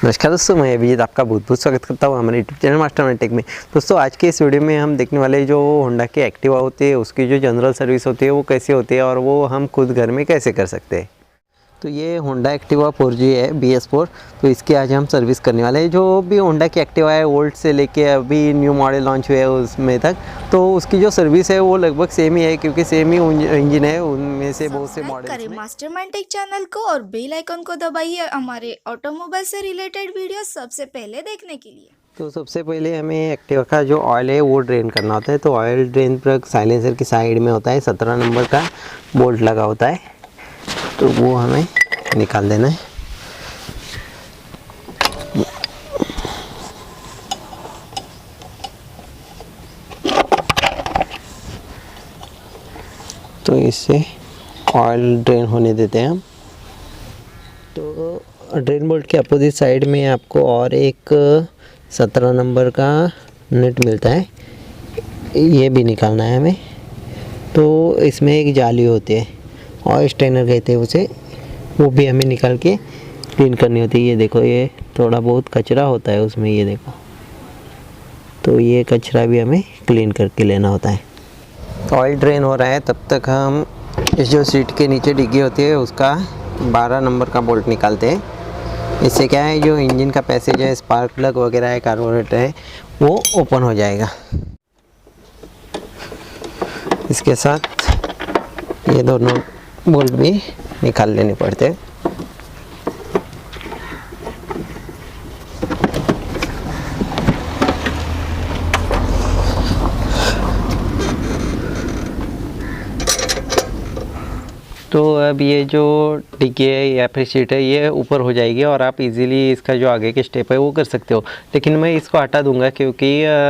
नमस्कार दोस्तों, मैं अभिजीत आपका बहुत बहुत स्वागत करता हूँ हमारे यूट्यूब चैनल मास्टरमाइंड टेक में। दोस्तों आज के इस वीडियो में हम देखने वाले जो होंडा की एक्टिवा होती है उसकी जो जनरल सर्विस होती है वो कैसे होती है और वो हम खुद घर में कैसे कर सकते हैं। तो ये होंडा एक्टिवा 4G है BS4। तो इसकी आज हम सर्विस करने वाले हैं। जो भी होंडा की एक्टिवा है ओल्ड से लेके अभी न्यू मॉडल लॉन्च हुए है उसमें तक, तो उसकी जो सर्विस है वो लगभग सेम ही है, क्योंकि सेम ही इंजन है। उनमें से बहुत से मॉडल करें मास्टरमाइंड टेक चैनल को और बेल आइकन को दबाइए हमारे ऑटोमोबाइल से रिलेटेड वीडियो सबसे पहले देखने के लिए। तो सबसे पहले हमें एक्टिवा का जो ऑयल है वो ड्रेन करना होता है। तो ऑयल ड्रेन प्लग साइलेंसर की साइड में होता है, 17 नंबर का बोल्ट लगा होता है, तो वो हमें निकाल देना है। तो इससे ऑयल ड्रेन होने देते हैं हम। तो ड्रेन बोल्ट के अपोजिट साइड में आपको और एक 17 नंबर का नट मिलता है, ये भी निकालना है हमें। तो इसमें एक जाली होती है, ऑयल स्ट्रेनर कहते हैं उसे, वो भी हमें निकाल के क्लीन करनी होती है। ये देखो, ये थोड़ा बहुत कचरा होता है उसमें, ये देखो। तो ये कचरा भी हमें क्लीन करके लेना होता है। ऑयल ड्रेन हो रहा है तब तक हम इस जो सीट के नीचे डिग्गी होती है उसका 12 नंबर का बोल्ट निकालते हैं। इससे क्या है, जो इंजन का पैसेज है, स्पार्क प्लग वगैरह है, कार्बोरेटर है, वो ओपन हो जाएगा। इसके साथ ये दोनों बोल्ट भी निकाल लेने पड़ते हैं। तो अब ये जो डिग्गी है या फिर सीट है ये ऊपर हो जाएगी और आप इजीली इसका जो आगे के स्टेप है वो कर सकते हो। लेकिन मैं इसको हटा दूंगा क्योंकि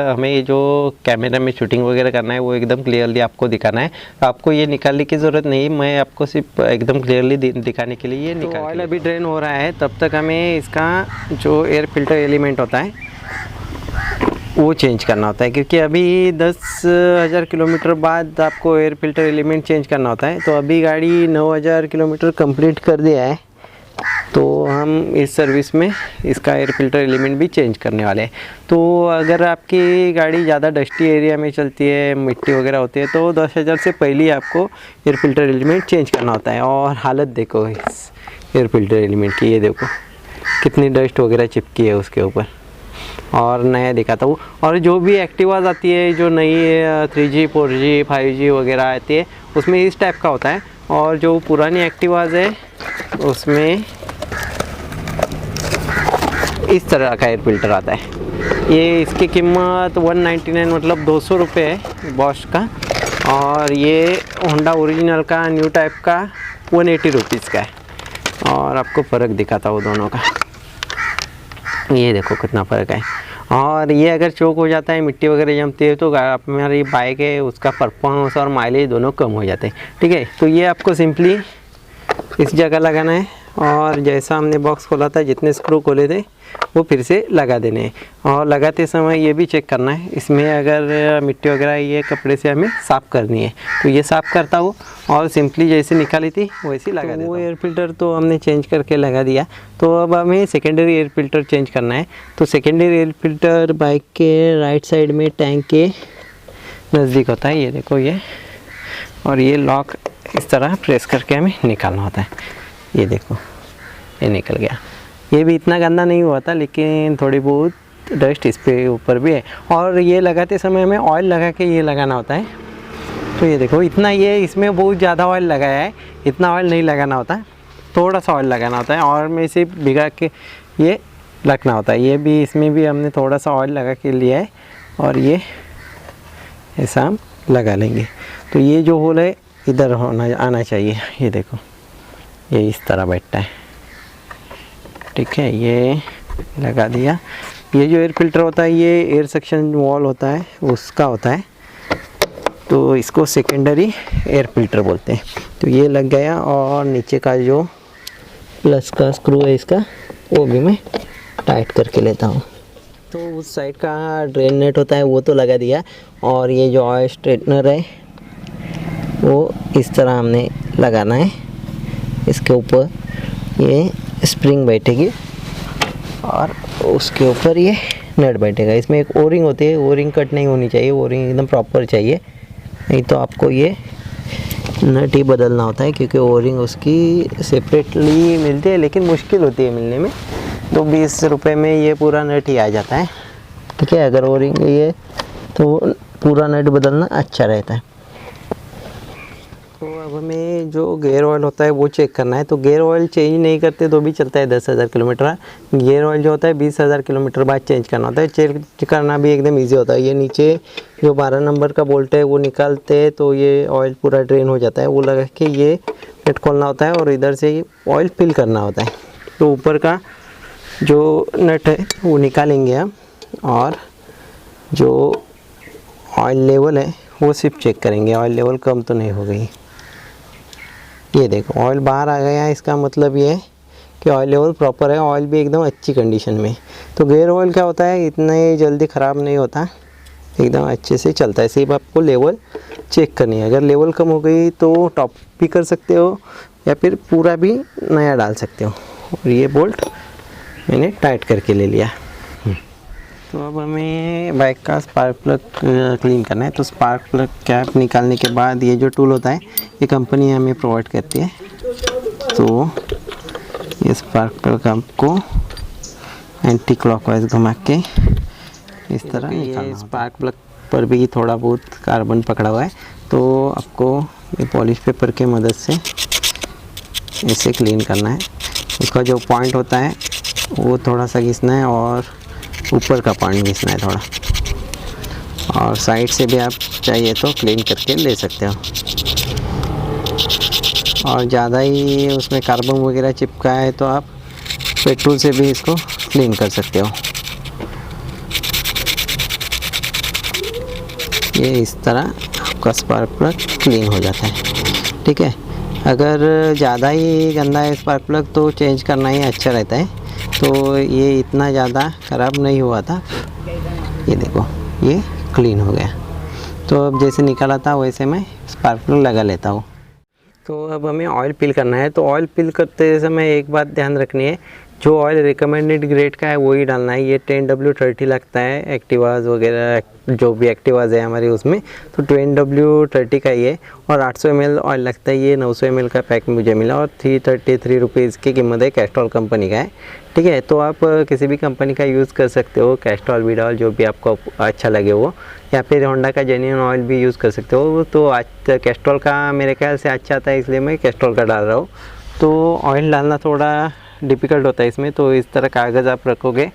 हमें ये जो कैमरा में शूटिंग वगैरह करना है वो एकदम क्लियरली आपको दिखाना है। तो आपको ये निकालने की ज़रूरत नहीं, मैं आपको सिर्फ एकदम क्लियरली दिखाने के लिए ये निकाल। ऑयल अभी ड्रेन हो रहा है तब तक हमें इसका जो एयर फिल्टर एलिमेंट होता है वो चेंज करना होता है, क्योंकि अभी 10,000 किलोमीटर बाद आपको एयर फिल्टर एलिमेंट चेंज करना होता है। तो अभी गाड़ी 9,000 किलोमीटर कंप्लीट कर दिया है, तो हम इस सर्विस में इसका एयर फिल्टर एलिमेंट भी चेंज करने वाले हैं। तो अगर आपकी गाड़ी ज़्यादा डस्टी एरिया में चलती है, मिट्टी वगैरह होती है, तो 10,000 से पहले ही आपको एयर फिल्टर एलिमेंट चेंज करना होता है। और हालत देखो इस एयर फिल्टर एलिमेंट की, ये देखो कितनी डस्ट वगैरह चिपकी है उसके ऊपर, और नया दिखाता हूँ। और जो भी एक्टिवाज आती है, जो नई 3G 4G 5G वगैरह आती है, उसमें इस टाइप का होता है। और जो पुरानी एक्टिवाज है उसमें इस तरह का एयर फिल्टर आता है। ये इसकी कीमत 199 मतलब 200 रुपये है बॉश का, और ये होंडा ओरिजिनल का न्यू टाइप का 180 रुपीज़ का है। और आपको फ़र्क दिखाता हूँ दोनों का, ये देखो कितना फ़र्क है। और ये अगर चोक हो जाता है, मिट्टी वगैरह जमती है, तो हमारी बाइक है उसका परफॉर्मेंस और माइलेज दोनों कम हो जाते हैं। ठीक है, तो ये आपको सिंपली इस जगह लगाना है, और जैसा हमने बॉक्स खोला था जितने स्क्रू खोले थे वो फिर से लगा देने हैं। और लगाते समय ये भी चेक करना है, इसमें अगर मिट्टी वगैरह ये कपड़े से हमें साफ़ करनी है। तो ये साफ़ करता हूँ और सिंपली जैसे निकाली थी वैसे ही लगा देता हूँ। वो एयर फिल्टर तो हमने चेंज करके लगा दिया। तो अब हमें सेकेंडरी एयर फिल्टर चेंज करना है। तो सेकेंडरी एयर फिल्टर बाइक के राइट साइड में टैंक के नज़दीक होता है, ये देखो ये। और ये लॉक इस तरह प्रेस करके हमें निकालना होता है, ये देखो ये निकल गया। ये भी इतना गंदा नहीं हुआ था, लेकिन थोड़ी बहुत डस्ट इस पे ऊपर भी है। और ये लगाते समय हमें ऑयल लगा के ये लगाना होता है। तो ये देखो इतना, ये इसमें बहुत ज़्यादा ऑयल लगाया है, इतना ऑयल नहीं लगाना होता, थोड़ा सा ऑयल लगाना होता है। और में से भिगा के ये रखना होता है। ये भी इसमें भी हमने थोड़ा सा ऑयल लगा के लिया है, और ये ऐसा हम लगा लेंगे। तो ये जो होल है इधर आना चाहिए, ये देखो ये इस तरह बैठता है। ठीक है, ये लगा दिया। ये जो एयर फिल्टर होता है ये एयर सेक्शन वॉल होता है उसका होता है, तो इसको सेकेंडरी एयर फिल्टर बोलते हैं। तो ये लग गया, और नीचे का जो प्लस का स्क्रू है इसका वो भी मैं टाइट करके लेता हूँ। तो उस साइड का ड्रेन नेट होता है वो तो लगा दिया, और ये जो ऑयल स्ट्रेटनर है वो इस तरह हमने लगाना है। इसके ऊपर ये स्प्रिंग बैठेगी और उसके ऊपर ये नट बैठेगा। इसमें एक ओरिंग होती है, ओरिंग कट नहीं होनी चाहिए, ओरिंग एकदम प्रॉपर चाहिए, नहीं तो आपको ये नट ही बदलना होता है, क्योंकि ओरिंग उसकी सेपरेटली मिलती है लेकिन मुश्किल होती है मिलने में। तो 20 रुपये में ये पूरा नट ही आ जाता है, ठीक है। अगर ओरिंग ये तो पूरा नट बदलना अच्छा रहता है। तो अब हमें जो गेयर ऑयल होता है वो चेक करना है। तो गेयर ऑयल चेंज नहीं करते तो भी चलता है 10,000 किलोमीटर। गेयर ऑयल जो होता है 20,000 किलोमीटर बाद चेंज करना होता है। चेंज करना भी एकदम इजी होता है। ये नीचे जो 12 नंबर का बोल्ट है वो निकालते हैं तो ये ऑयल पूरा ड्रेन हो जाता है। वो लगा के ये नट खोलना होता है और इधर से ऑयल फिल करना होता है। तो ऊपर का जो नट है वो निकालेंगे हम, और जो ऑयल लेवल है वो सिर्फ चेक करेंगे, ऑयल लेवल कम तो नहीं हो गई। ये देखो ऑयल बाहर आ गया, इसका मतलब ये है कि ऑयल लेवल प्रॉपर है, ऑयल भी एकदम अच्छी कंडीशन में। तो गेयर ऑयल क्या होता है, इतने जल्दी ख़राब नहीं होता, एकदम अच्छे से चलता है। सिर्फ आपको लेवल चेक करनी है। अगर लेवल कम हो गई तो टॉप भी कर सकते हो या फिर पूरा भी नया डाल सकते हो। और ये बोल्ट मैंने टाइट करके ले लिया। तो अब हमें बाइक का स्पार्क प्लग क्लीन करना है। तो स्पार्क प्लग कैप निकालने के बाद ये जो टूल होता है ये कंपनी हमें प्रोवाइड करती है। तो ये स्पार्क प्लग को एंटी क्लॉकवाइज घुमा के इस तरह निकालना। स्पार्क प्लग पर भी थोड़ा बहुत कार्बन पकड़ा हुआ है, तो आपको ये पॉलिश पेपर के मदद से इसे क्लीन करना है। इसका जो पॉइंट होता है वो थोड़ा सा घिसना है और ऊपर का पॉइंट घिसना है थोड़ा, और साइड से भी आप चाहिए तो क्लीन करके ले सकते हो। और ज़्यादा ही उसमें कार्बन वगैरह चिपका है तो आप पेट्रोल से भी इसको क्लीन कर सकते हो। ये इस तरह आपका स्पार्क प्लग क्लीन हो जाता है, ठीक है। अगर ज़्यादा ही गंदा है स्पार्क प्लग तो चेंज करना ही अच्छा रहता है। तो ये इतना ज़्यादा ख़राब नहीं हुआ था, ये देखो ये क्लीन हो गया। तो अब जैसे निकाला था वैसे मैं स्पार्क प्लग लगा लेता हूँ। तो अब हमें ऑयल फिल करना है। तो ऑयल फिल करते समय एक बात ध्यान रखनी है, जो ऑयल रिकमेंडेड ग्रेड का है वही डालना है। ये 10W30 लगता है एक्टिवाज वगैरह, जो भी एक्टिवाज है हमारी उसमें, तो 10W30 का ही है। और 800 ml ऑयल लगता है, ये 900 ml का पैक मुझे मिला और 333 रुपीज़ की कीमत है। कैस्ट्रॉल कंपनी का है, ठीक है। तो आप किसी भी कंपनी का यूज़ कर सकते हो, कैस्ट्रॉल विडॉल जो भी आपको अच्छा लगे वो, या फिर होंडा का जेन्युइन ऑयल भी यूज़ कर सकते हो। तो आज कैस्ट्रॉल का मेरे ख्याल से अच्छा था, इसलिए मैं कैस्ट्रॉल का डाल रहा हूँ। तो ऑयल डालना थोड़ा डिफ़िकल्ट होता है इसमें। तो इस तरह कागज़ आप रखोगे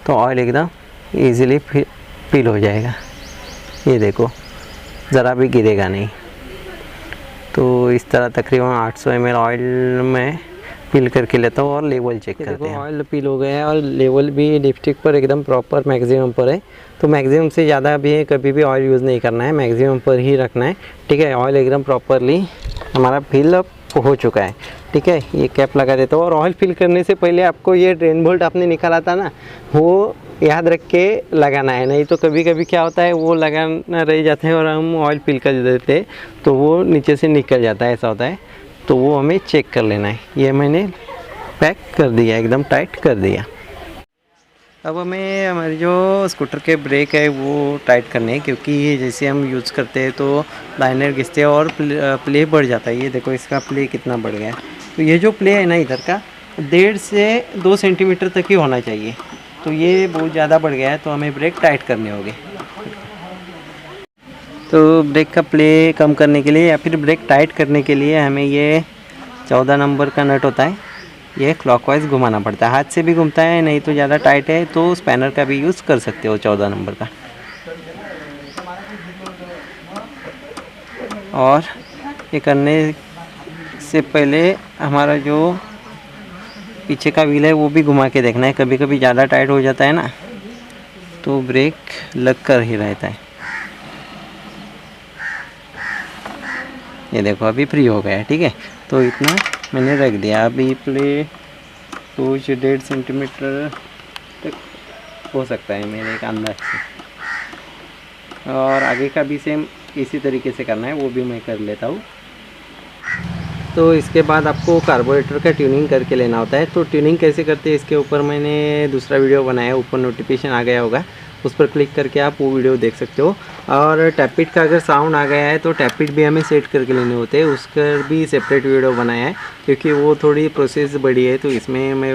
तो ऑयल एकदम ईज़िली फिल हो जाएगा। ये देखो ज़रा भी गिरेगा नहीं। तो इस तरह तकरीबन 800 ml ऑयल में फिल करके लेता हूँ और लेवल चेक करते हैं। ऑयल फिल हो गया है और लेवल भी लिपस्टिक पर एकदम प्रॉपर मैक्सिमम पर है। तो मैक्सिमम से ज़्यादा भी कभी भी ऑयल यूज़ नहीं करना है, मैक्सिमम पर ही रखना है, ठीक है। ऑयल एकदम प्रॉपरली हमारा फिल अप हो चुका है, ठीक है। ये कैप लगा देता हूँ। और ऑयल फिल करने से पहले आपको ये ड्रेन बोल्ट आपने निकाला था ना, वो याद रख के लगाना है, नहीं तो कभी कभी क्या होता है वो लगाना रह जाता है और हम ऑयल फिल कर देते हैं तो वो नीचे से निकल जाता है, ऐसा होता है। तो वो हमें चेक कर लेना है। ये मैंने पैक कर दिया, एकदम टाइट कर दिया। अब हमें हमारी जो स्कूटर के ब्रेक है वो टाइट करने हैं, क्योंकि जैसे हम यूज़ करते हैं तो लाइनर घिसते हैं और प्ले बढ़ जाता है। ये देखो इसका प्ले कितना बढ़ गया है। तो ये जो प्ले है ना इधर का 1.5 से 2 सेंटीमीटर तक ही होना चाहिए। तो ये बहुत ज़्यादा बढ़ गया है, तो हमें ब्रेक टाइट करने होंगे। तो ब्रेक का प्ले कम करने के लिए या फिर ब्रेक टाइट करने के लिए हमें ये 14 नंबर का नट होता है, ये क्लॉकवाइज घुमाना पड़ता है। हाथ से भी घूमता है, नहीं तो ज़्यादा टाइट है तो स्पैनर का भी यूज़ कर सकते हो 14 नंबर का। और ये करने से पहले हमारा जो पीछे का व्हील है वो भी घुमा के देखना है। कभी कभी ज़्यादा टाइट हो जाता है ना तो ब्रेक लग कर ही रहता है। ये देखो अभी फ्री हो गया है, ठीक है। तो इतना मैंने रख दिया। अभी प्ले 2 से 1.5 सेंटीमीटर तक हो सकता है मेरे एक अंदाज से। और आगे का भी सेम इसी तरीके से करना है, वो भी मैं कर लेता हूँ। तो इसके बाद आपको कार्बोरेटर का ट्यूनिंग करके लेना होता है। तो ट्यूनिंग कैसे करते हैं इसके ऊपर मैंने दूसरा वीडियो बनाया है, ऊपर नोटिफिकेशन आ गया होगा, उस पर क्लिक करके आप वो वीडियो देख सकते हो। और टैपिट का अगर साउंड आ गया है तो टैपिट भी हमें सेट करके लेने होते हैं, उसका भी सेपरेट वीडियो बनाया है क्योंकि वो थोड़ी प्रोसेस बड़ी है, तो इसमें मैं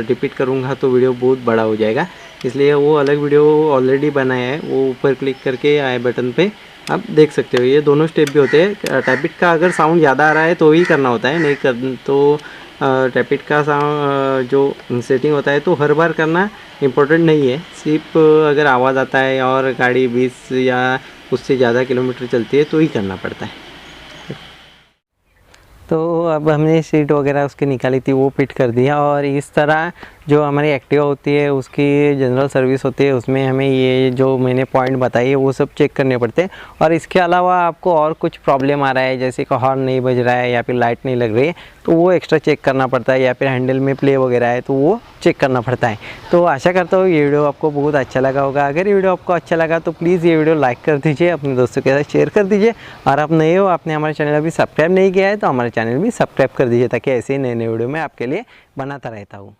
रिपीट करूँगा तो वीडियो बहुत बड़ा हो जाएगा, इसलिए वो अलग वीडियो ऑलरेडी बनाया है, वो ऊपर क्लिक करके आई बटन पे आप देख सकते हो। ये दोनों स्टेप भी होते हैं। टैपिट का अगर साउंड ज़्यादा आ रहा है तो ही करना होता है, नहीं कर तो टैपिट का साउंड जो सेटिंग होता है तो हर बार करना इम्पोर्टेंट नहीं है, सिर्फ अगर आवाज़ आता है और गाड़ी 20 या उससे ज़्यादा किलोमीटर चलती है तो ही करना पड़ता है। तो अब हमने सीट वगैरह उसकी निकाली थी, वो फिट कर दिया। और इस तरह जो हमारी एक्टिवा होती है उसकी जनरल सर्विस होती है, उसमें हमें ये जो मैंने पॉइंट बताई है वो सब चेक करने पड़ते हैं। और इसके अलावा आपको और कुछ प्रॉब्लम आ रहा है, जैसे कि हॉर्न नहीं बज रहा है या फिर लाइट नहीं लग रही है, तो वो एक्स्ट्रा चेक करना पड़ता है, या फिर हैंडल में प्ले वगैरह है तो वो चेक करना पड़ता है। तो आशा करता हूँ ये वीडियो आपको बहुत अच्छा लगा होगा। अगर ये वीडियो आपको अच्छा लगा तो प्लीज़ ये वीडियो लाइक कर दीजिए, अपने दोस्तों के साथ शेयर कर दीजिए। और आप नए हो, आपने हमारे चैनल अभी सब्सक्राइब नहीं किया है तो हमारे चैनल भी सब्सक्राइब कर दीजिए, ताकि ऐसे ही नए नए वीडियो मैं आपके लिए बनाता रहता हूँ।